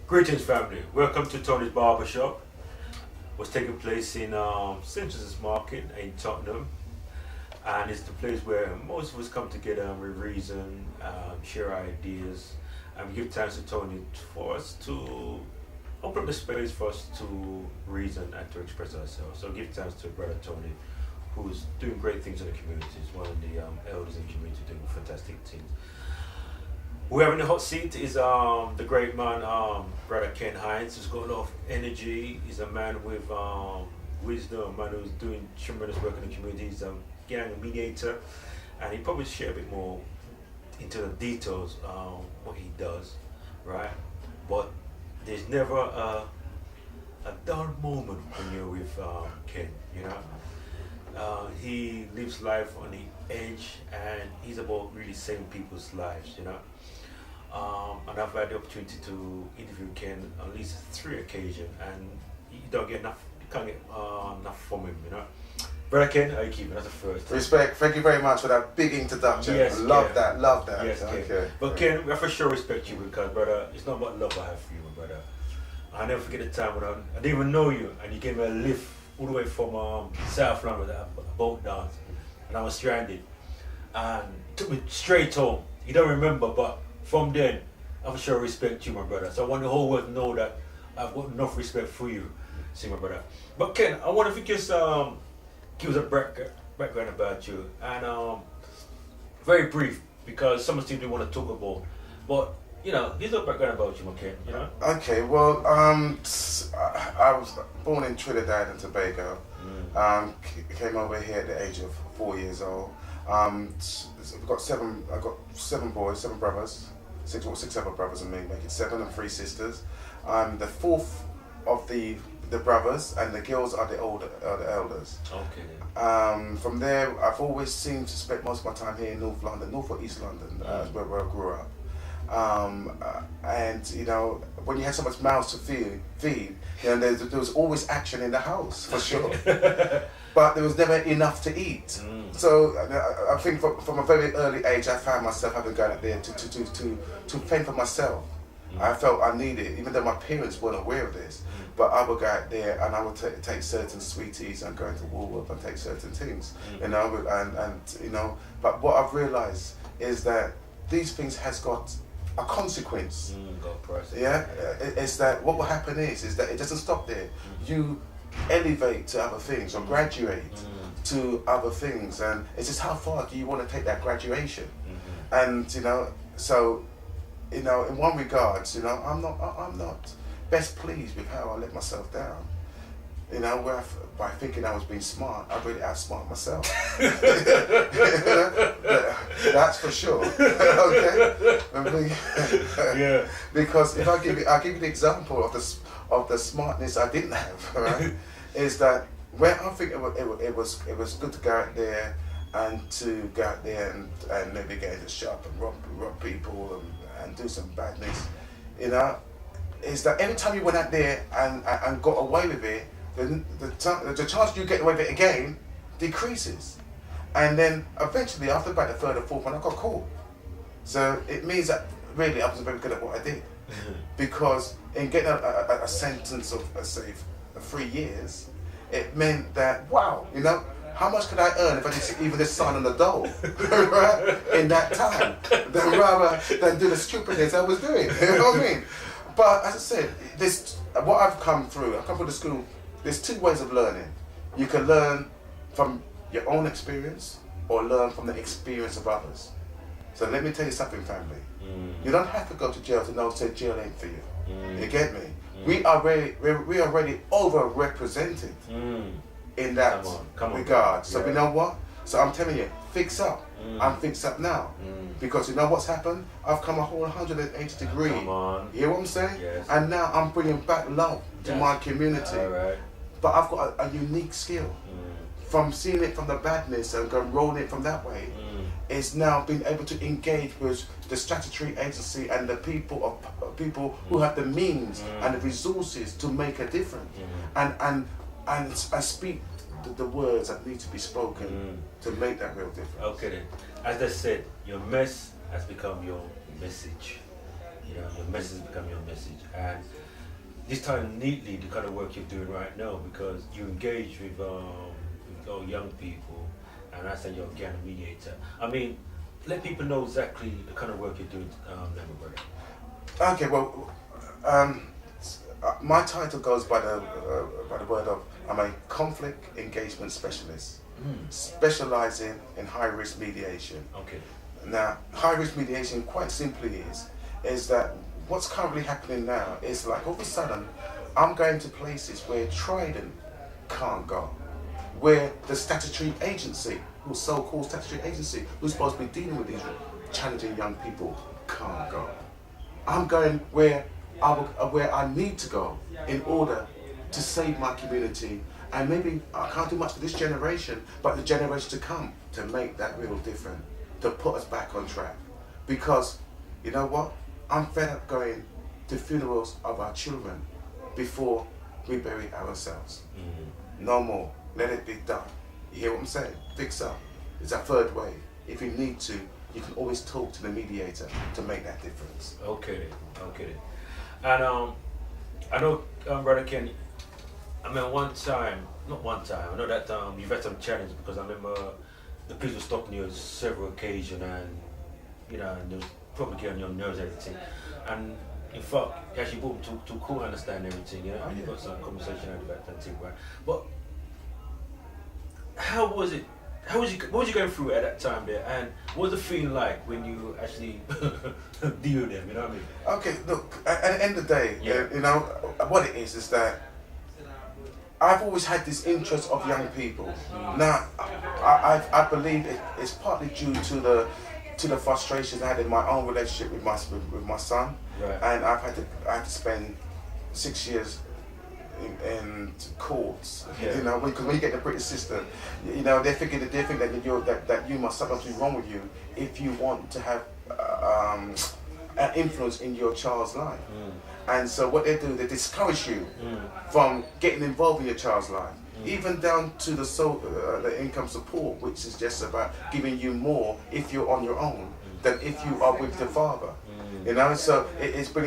Greetings, family. Welcome to Tony's Barbershop. Was taking place in St. Joseph's Market in Tottenham, and it's the place where most of us come together and we reason, share ideas, and we give thanks to Tony for us to open up the space for us to reason and to express ourselves. So give thanks to Brother Tony, who's doing great things in the community. He's one of the elders in the community doing fantastic things. We have in the hot seat is the great man, Brother Ken Hines, who's got a lot of energy. He's a man with wisdom, a man who's doing tremendous work in the community. He's a gang mediator, and he probably share a bit more into the details what he does, right? But there's never a dull moment when you're with Ken, you know. He lives life on the edge, and he's about really saving people's lives, you know. And I've had the opportunity to interview Ken on at least 3 occasions, and you don't get enough, you can't get enough from him, you know. Brother Ken, how you keeping? That's the first. Respect. Thank you very much for that big introduction. Yes, love Ken. that. Love that. Yes, Ken. Okay. But Ken, I for sure respect you because, brother, it's not about love I have for you, my brother. I'll never forget the time when I didn't even know you, and you gave me a lift all the way from South London with a boat dance, and I was stranded, and it took me straight home. You don't remember, but from then, I for sure respect you, my brother. So I want the whole world to know that I've got enough respect for you, see, my brother. But Ken, I wonder if you just give us a background about you, and very brief, because some of the things we want to talk about. But you know, give us a background about you, my Ken. You know. Okay. Well, I was born in Trinidad and Tobago. Came over here at the age of 4 years old. We've got seven. I got 7 boys, 7 brothers, six other brothers and me, make it 7, and 3 sisters. I'm the 4th of the brothers, and the girls are the elders. Okay. From there, I've always seemed to spend most of my time here in North London, North or East London, where I grew up. And you know, when you had so much mouths to feed, you know, there was always action in the house for sure. But there was never enough to eat. So I think from a very early age, I found myself having to go out there to fend for myself. I felt I needed, even though my parents weren't aware of this. But I would go out there and I would take certain sweeties and go into Woolworth and take certain things, you know, and you know. But what I've realised is that these things has got a consequence. Yeah, it's that what will happen is that it doesn't stop there. You elevate to other things or graduate to other things, and it's just how far do you want to take that graduation? And you know, so you know, in one regards, you know, I'm not best pleased with how I let myself down. You know, by thinking I was being smart, I really outsmart myself. That's for sure. Okay. Yeah. Because if I'll give you the example of the smartness I didn't have. Right? Is that when I think it was good to go out there and to go out there and maybe get into shop and rob people and do some badness. You know, is that every time you went out there and got away with it, the chance you get away with it again decreases, and then eventually after about the 3rd or 4th one I got caught. So it means that really I wasn't very good at what I did, because in getting a sentence of say 3 years, it meant that wow, you know, how much could I earn if I did even this sign on the door right, in that time, than do the stupidness I was doing. You know what I mean? But as I said, what I've come through the school. There's 2 ways of learning. You can learn from your own experience or learn from the experience of others. So let me tell you something, family. You don't have to go to jail to know that jail ain't for you. You get me? We are already overrepresented in that regard. So you know what? So I'm telling you, fix up. I'm fixed up now. Because you know what's happened? I've come a whole 180 degrees. You hear what I'm saying? Yes. And now I'm bringing back love to my community. All right. But I've got a unique skill. From seeing it from the badness and going rolling it from that way, is now being able to engage with the statutory agency and the people who have the means and the resources to make a difference, and speak the words that need to be spoken to make that real difference. Okay then, as I said, your mess has become your message. You know, your message become your message, and this time neatly the kind of work you're doing right now because you engage with all young people, and I say you're again a mediator. I mean, let people know exactly the kind of work you're doing, brother. Okay, well, um, my title goes by the word of I'm a conflict engagement specialist, specializing in high risk mediation. Okay. Now, high risk mediation, quite simply, is that what's currently happening now is like all of a sudden, I'm going to places where Trident can't go, where the statutory agency, who's so-called statutory agency, who's supposed to be dealing with these challenging young people, can't go. I'm going where I need to go in order to save my community, and maybe I can't do much for this generation, but the generation to come, to make that real difference, to put us back on track. Because, you know what? I'm fed up going to funerals of our children before we bury ourselves. No more. Let it be done. You hear what I'm saying? Fix up. It's a third way. If you need to, you can always talk to the mediator to make that difference. Okay. And I know, Brother Ken, I mean, not one time, I know that you've had some challenges because I remember the police were stopping you on several occasions, and you know, and they was probably getting on your nerves and everything. And in fact, you actually brought them to court, understand everything, you know, and you got some conversation about that thing, right? But how was it? What was you going through at that time there, and what was the feeling like when you actually deal with them? You know what I mean? Okay, look. At the end of the day, Yeah. you know what it is that I've always had this interest of young people. Now, I believe it's partly due to the frustrations I had in my own relationship with my son, Right. and I had to spend 6 years in courts. Yeah. You know, because when you get the British system, you know they think that you must something wrong with you if you want to have an influence in your child's life. And so what they do, they discourage you from getting involved in your child's life, even down to the income support, which is just about giving you more if you're on your own than if you are with the father. You know, so it's bringing